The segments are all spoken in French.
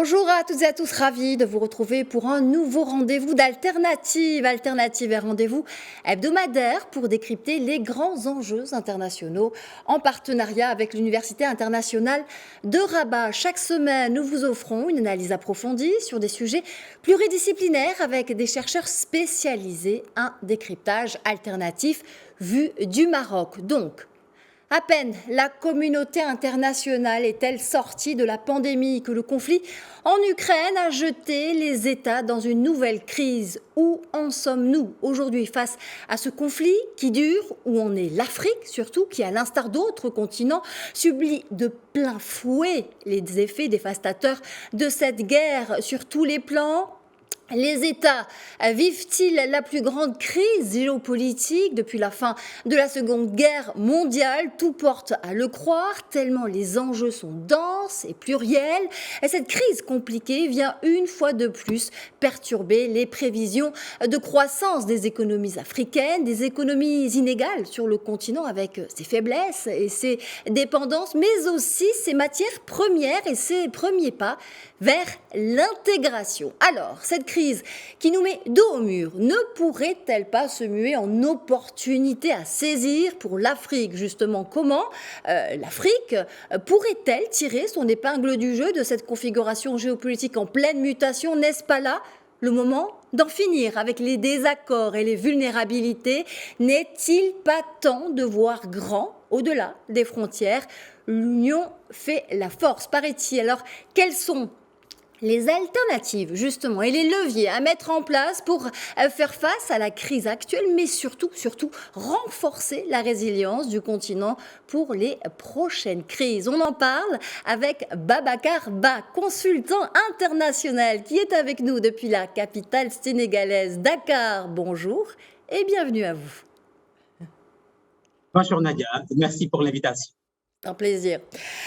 Bonjour à toutes et à tous, ravi de vous retrouver pour un nouveau rendez-vous d'Alternative. Alternative est rendez-vous hebdomadaire pour décrypter les grands enjeux internationaux en partenariat avec l'Université internationale de Rabat. Chaque semaine, nous vous offrons une analyse approfondie sur des sujets pluridisciplinaires avec des chercheurs spécialisés, un décryptage alternatif vu du Maroc. Donc, à peine la communauté internationale est-elle sortie de la pandémie que le conflit en Ukraine a jeté les États dans une nouvelle crise. Où en sommes-nous aujourd'hui face à ce conflit qui dure? Où en est l'Afrique surtout, qui à l'instar d'autres continents subit de plein fouet les effets dévastateurs de cette guerre sur tous les plans? Les États vivent-ils la plus grande crise géopolitique depuis la fin de la Seconde Guerre mondiale? Tout porte à le croire, tellement les enjeux sont denses et pluriels. Et cette crise compliquée vient une fois de plus perturber les prévisions de croissance des économies africaines, des économies inégales sur le continent avec ses faiblesses et ses dépendances, mais aussi ses matières premières et ses premiers pas vers l'intégration. Alors, cette crise qui nous met dos au mur, ne pourrait-elle pas se muer en opportunité à saisir pour l'Afrique? Justement, comment l'Afrique pourrait-elle tirer son épingle du jeu de cette configuration géopolitique en pleine mutation? N'est-ce pas là le moment d'en finir avec les désaccords et les vulnérabilités? N'est-il pas temps de voir grand au-delà des frontières? L'union fait la force, paraît-il. Alors, quels sont les alternatives, justement, et les leviers à mettre en place pour faire face à la crise actuelle, mais surtout renforcer la résilience du continent pour les prochaines crises? On en parle avec Babacar Ba, consultant international, qui est avec nous depuis la capitale sénégalaise, Dakar. Bonjour et bienvenue à vous. Bonjour Nadia, merci pour l'invitation. Un plaisir.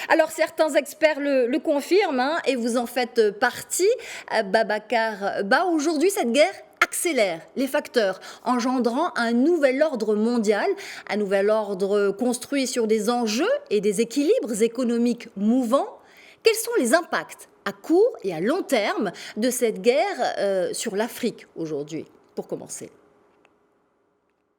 Alors, certains experts le confirment, et vous en faites partie, Babacar Ba. Aujourd'hui, cette guerre accélère les facteurs engendrant un nouvel ordre mondial, un nouvel ordre construit sur des enjeux et des équilibres économiques mouvants. Quels sont les impacts à court et à long terme de cette guerre sur l'Afrique aujourd'hui, pour commencer?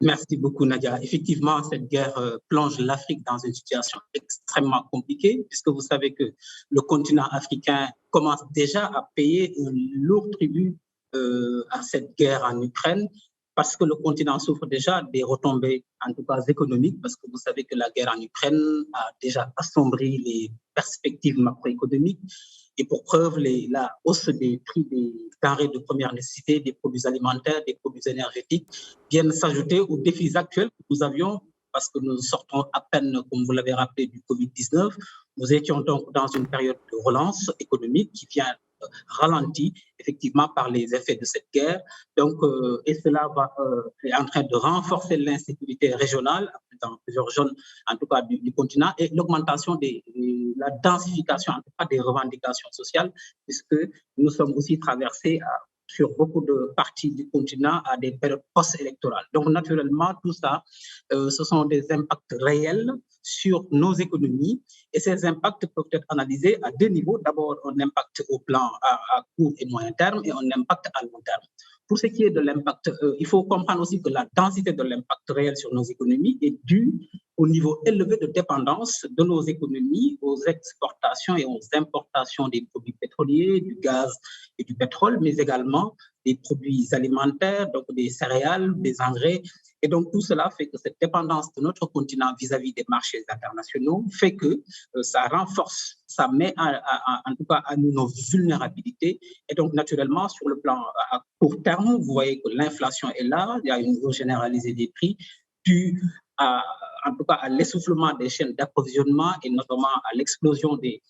Merci beaucoup Nadia. Effectivement, cette guerre plonge l'Afrique dans une situation extrêmement compliquée, puisque vous savez que le continent africain commence déjà à payer un lourd tribut à cette guerre en Ukraine, parce que le continent souffre déjà des retombées, en tout cas économiques, parce que vous savez que la guerre en Ukraine a déjà assombri les perspectives macroéconomiques. Et pour preuve, la hausse des prix des denrées de première nécessité, des produits alimentaires, des produits énergétiques viennent s'ajouter aux défis actuels que nous avions, parce que nous sortons à peine, comme vous l'avez rappelé, du Covid-19. Nous étions donc dans une période de relance économique qui vient ralentie effectivement par les effets de cette guerre. Donc, et cela est en train de renforcer l'insécurité régionale dans plusieurs zones, en tout cas du continent, et l'augmentation la densification, en tout cas des revendications sociales, puisque nous sommes aussi traversés sur beaucoup de parties du continent à des périodes post-électorales. Donc, naturellement, tout ça, ce sont des impacts réels sur nos économies, et ces impacts peuvent être analysés à deux niveaux. D'abord, un impact au plan à court et moyen terme et un impact à long terme. Pour ce qui est de l'impact, il faut comprendre aussi que la densité de l'impact réel sur nos économies est due au niveau élevé de dépendance de nos économies aux exportations et aux importations des produits pétroliers, du gaz et du pétrole, mais également des produits alimentaires, donc des céréales, des engrais. Et donc, tout cela fait que cette dépendance de notre continent vis-à-vis des marchés internationaux fait que ça renforce, ça met en tout cas à nous nos vulnérabilités. Et donc, naturellement, sur le plan à court terme, vous voyez que l'inflation est là, il y a une hausse généralisée des prix, due en tout cas à l'essoufflement des chaînes d'approvisionnement et notamment à l'explosion des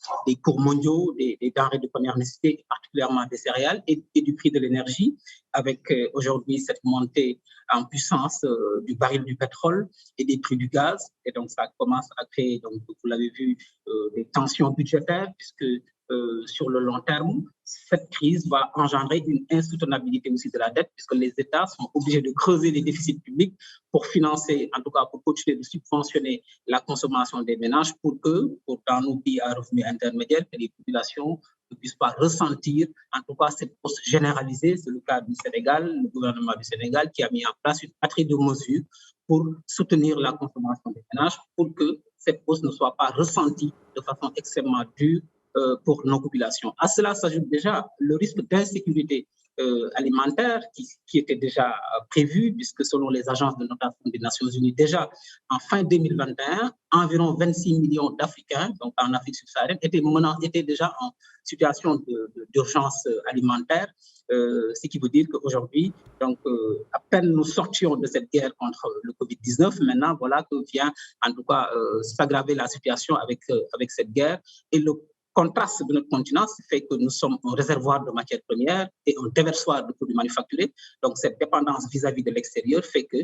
cours mondiaux, des denrées de première nécessité, particulièrement des céréales et du prix de l'énergie, avec aujourd'hui cette montée en puissance du baril du pétrole et des prix du gaz. Et donc, ça commence à créer, donc, vous l'avez vu, des tensions budgétaires, puisque sur le long terme, cette crise va engendrer une insoutenabilité aussi de la dette, puisque les États sont obligés de creuser les déficits publics pour financer, en tout cas pour continuer de subventionner la consommation des ménages pour dans nos pays à revenus intermédiaires, que les populations ne puisse pas ressentir, en tout cas, cette hausse généralisée. C'est le cas du Sénégal, le gouvernement du Sénégal qui a mis en place une batterie de mesures pour soutenir la consommation des ménages, pour que cette hausse ne soit pas ressentie de façon extrêmement dure pour nos populations. À cela s'ajoute déjà le risque d'insécurité alimentaire qui était déjà prévu, puisque selon les agences de notation des Nations Unies, déjà en fin 2021, environ 26 millions d'Africains, donc en Afrique subsaharienne, étaient déjà en situation d'urgence alimentaire, ce qui veut dire qu'aujourd'hui, donc à peine nous sortions de cette guerre contre le Covid-19, maintenant voilà que vient en tout cas s'aggraver la situation avec cette guerre, et le contraste de notre continent fait que nous sommes un réservoir de matières premières et un déversoir de produits manufacturés. Donc, cette dépendance vis-à-vis de l'extérieur fait que,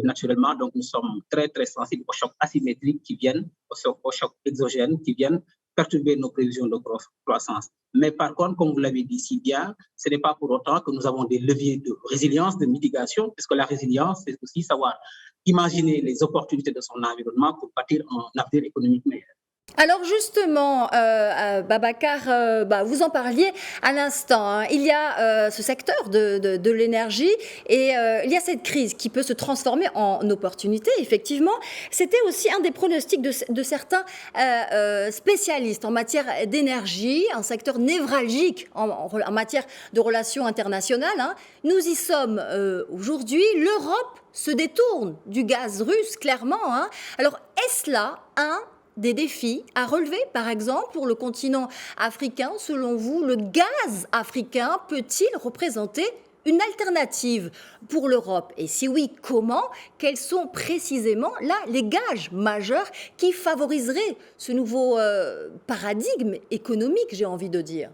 naturellement, donc, nous sommes très, très sensibles aux chocs asymétriques qui viennent, aux chocs exogènes qui viennent perturber nos prévisions de croissance. Mais par contre, comme vous l'avez dit si bien, ce n'est pas pour autant que nous avons des leviers de résilience, de mitigation, puisque la résilience, c'est aussi savoir imaginer les opportunités de son environnement pour bâtir un avenir économique meilleur. Alors justement, Babacar, vous en parliez à l'instant, hein, il y a ce secteur de l'énergie et il y a cette crise qui peut se transformer en opportunité, effectivement. C'était aussi un des pronostics de certains spécialistes en matière d'énergie, un secteur névralgique en matière de relations internationales. Hein. Nous y sommes aujourd'hui. L'Europe se détourne du gaz russe, clairement. Hein. Alors, est-ce là des défis à relever, par exemple, pour le continent africain? Selon vous, le gaz africain peut-il représenter une alternative pour l'Europe? Et si oui, comment? Quels sont précisément là les gages majeurs qui favoriseraient ce nouveau paradigme économique, j'ai envie de dire?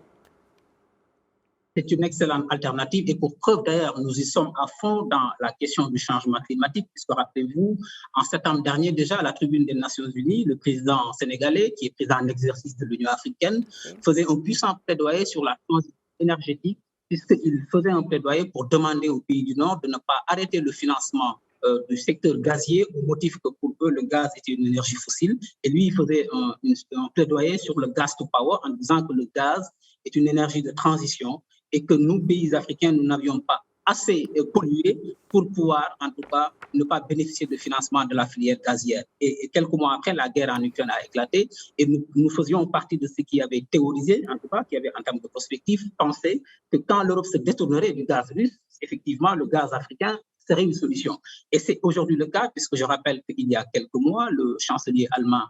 C'est une excellente alternative et pour preuve d'ailleurs, nous y sommes à fond dans la question du changement climatique, puisque rappelez-vous, en septembre dernier déjà, à la tribune des Nations Unies, le président sénégalais, qui est président en exercice de l'Union africaine, faisait un puissant plaidoyer sur la transition énergétique, puisqu'il faisait un plaidoyer pour demander aux pays du Nord de ne pas arrêter le financement du secteur gazier au motif que pour eux, le gaz était une énergie fossile. Et lui, il faisait un plaidoyer sur le gas to power en disant que le gaz est une énergie de transition et que nous, pays africains, nous n'avions pas assez pollué pour pouvoir, en tout cas, ne pas bénéficier de financement de la filière gazière. Et quelques mois après, la guerre en Ukraine a éclaté et nous faisions partie de ceux qui avaient théorisé, en tout cas, qui avaient en termes de prospective, pensé que quand l'Europe se détournerait du gaz russe, effectivement, le gaz africain serait une solution. Et c'est aujourd'hui le cas, puisque je rappelle qu'il y a quelques mois, le chancelier allemand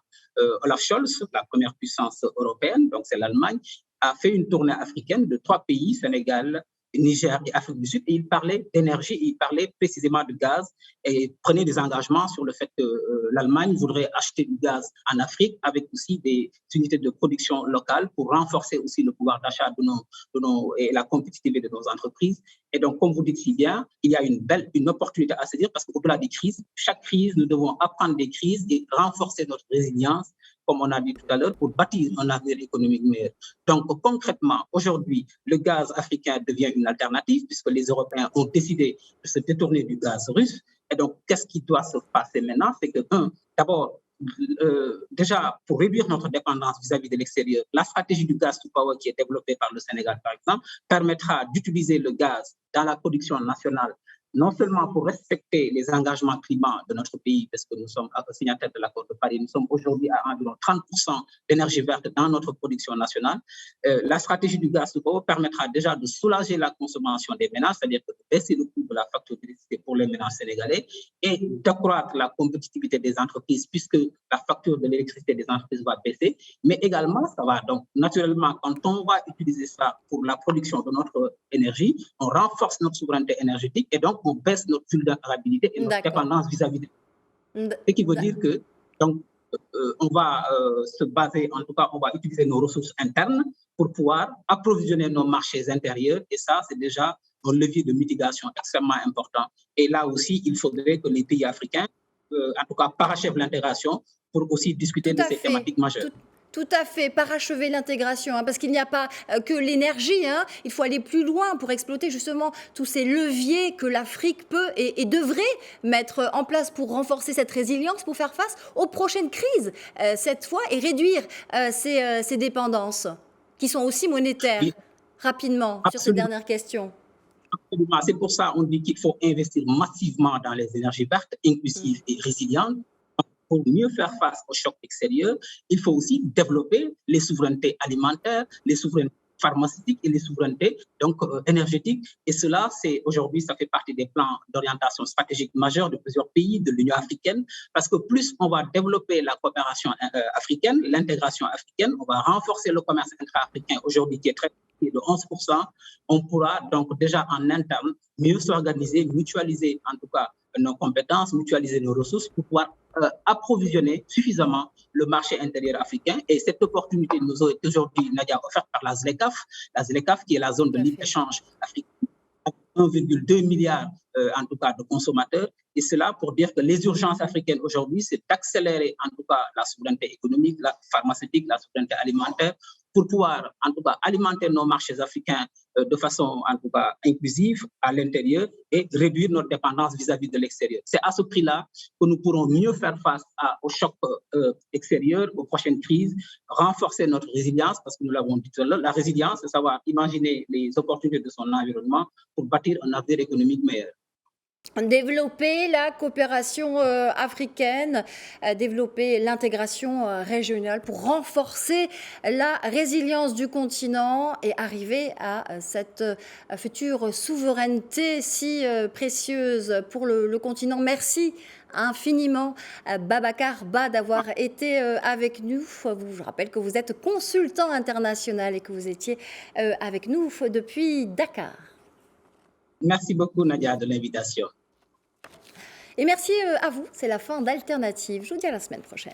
Olaf Scholz, la première puissance européenne, donc c'est l'Allemagne, a fait une tournée africaine de 3 pays, Sénégal, Niger et Afrique du Sud, et il parlait d'énergie, il parlait précisément de gaz et prenait des engagements sur le fait que l'Allemagne voudrait acheter du gaz en Afrique avec aussi des unités de production locales pour renforcer aussi le pouvoir d'achat et la compétitivité de nos entreprises. Et donc, comme vous dites si bien, il y a une opportunité à saisir parce qu'au-delà des crises, chaque crise, nous devons apprendre des crises et renforcer notre résilience, comme on a dit tout à l'heure, pour bâtir un avenir économique meilleur. Donc, concrètement, aujourd'hui, le gaz africain devient une alternative puisque les Européens ont décidé de se détourner du gaz russe. Et donc, qu'est-ce qui doit se passer maintenant? C'est que, d'abord, déjà, pour réduire notre dépendance vis-à-vis de l'extérieur, la stratégie du gaz to power qui est développée par le Sénégal, par exemple, permettra d'utiliser le gaz dans la production nationale, non seulement pour respecter les engagements climat de notre pays, parce que nous sommes signataires de l'accord de Paris, nous sommes aujourd'hui à environ 30% d'énergie verte dans notre production nationale. La stratégie du gaz to power permettra déjà de soulager la consommation des ménages, c'est-à-dire de baisser le coût de la facture d'électricité pour les ménages sénégalais et d'accroître la compétitivité des entreprises, puisque la facture de l'électricité des entreprises va baisser. Mais également, ça va donc naturellement, quand on va utiliser ça pour la production de notre énergie, on renforce notre souveraineté énergétique et donc on baisse notre vulnérabilité et notre dépendance vis-à-vis de ce qui veut dire que donc, on va se baser, en tout cas, on va utiliser nos ressources internes pour pouvoir approvisionner nos marchés intérieurs et ça, c'est déjà un levier de mitigation extrêmement important. Et là aussi, il faudrait que les pays africains, en tout cas, parachèvent l'intégration pour aussi discuter de ces thématiques majeures. Tout à fait, parachever l'intégration, hein, parce qu'il n'y a pas que l'énergie, hein, il faut aller plus loin pour exploiter justement tous ces leviers que l'Afrique peut et devrait mettre en place pour renforcer cette résilience, pour faire face aux prochaines crises cette fois et réduire ces dépendances. qui sont aussi monétaires. Oui, Rapidement, sur cette absolument. dernière question. Absolument. C'est pour ça qu'on dit qu'il faut investir massivement dans les énergies vertes, Mm. inclusives et résilientes. Pour mieux faire face aux chocs extérieurs, il faut aussi développer les souverainetés alimentaires, les souverainetés pharmaceutiques et les souverainetés énergétiques. Et cela, c'est aujourd'hui, ça fait partie des plans d'orientation stratégique majeurs de plusieurs pays de l'Union africaine, parce que plus on va développer la coopération africaine, l'intégration africaine, on va renforcer le commerce intra-africain aujourd'hui qui est très de 11%, on pourra donc déjà en interne mieux s'organiser, mutualiser en tout cas nos compétences, mutualiser nos ressources pour pouvoir approvisionner suffisamment le marché intérieur africain. Et cette opportunité nous est aujourd'hui, Nadia, offerte par la ZLECAf qui est la zone de libre-échange africaine, 1,2 milliard en tout cas de consommateurs. Et cela pour dire que les urgences africaines aujourd'hui, c'est d'accélérer en tout cas la souveraineté économique, la pharmaceutique, la souveraineté alimentaire, pour pouvoir en tout cas alimenter nos marchés africains de façon en tout cas inclusive à l'intérieur et réduire notre dépendance vis-à-vis de l'extérieur. C'est à ce prix-là que nous pourrons mieux faire face aux chocs extérieurs, aux prochaines crises, renforcer notre résilience, parce que nous l'avons dit tout à l'heure, la résilience, c'est savoir imaginer les opportunités de son environnement pour bâtir un avenir économique meilleur. Développer la coopération africaine, développer l'intégration régionale pour renforcer la résilience du continent et arriver à cette future souveraineté si précieuse pour le continent. Merci infiniment Babacar Ba d'avoir été avec nous. Je rappelle que vous êtes consultant international et que vous étiez avec nous depuis Dakar. Merci beaucoup Nadia de l'invitation. Et merci à vous, c'est la fin d'Alternative. Je vous dis à la semaine prochaine.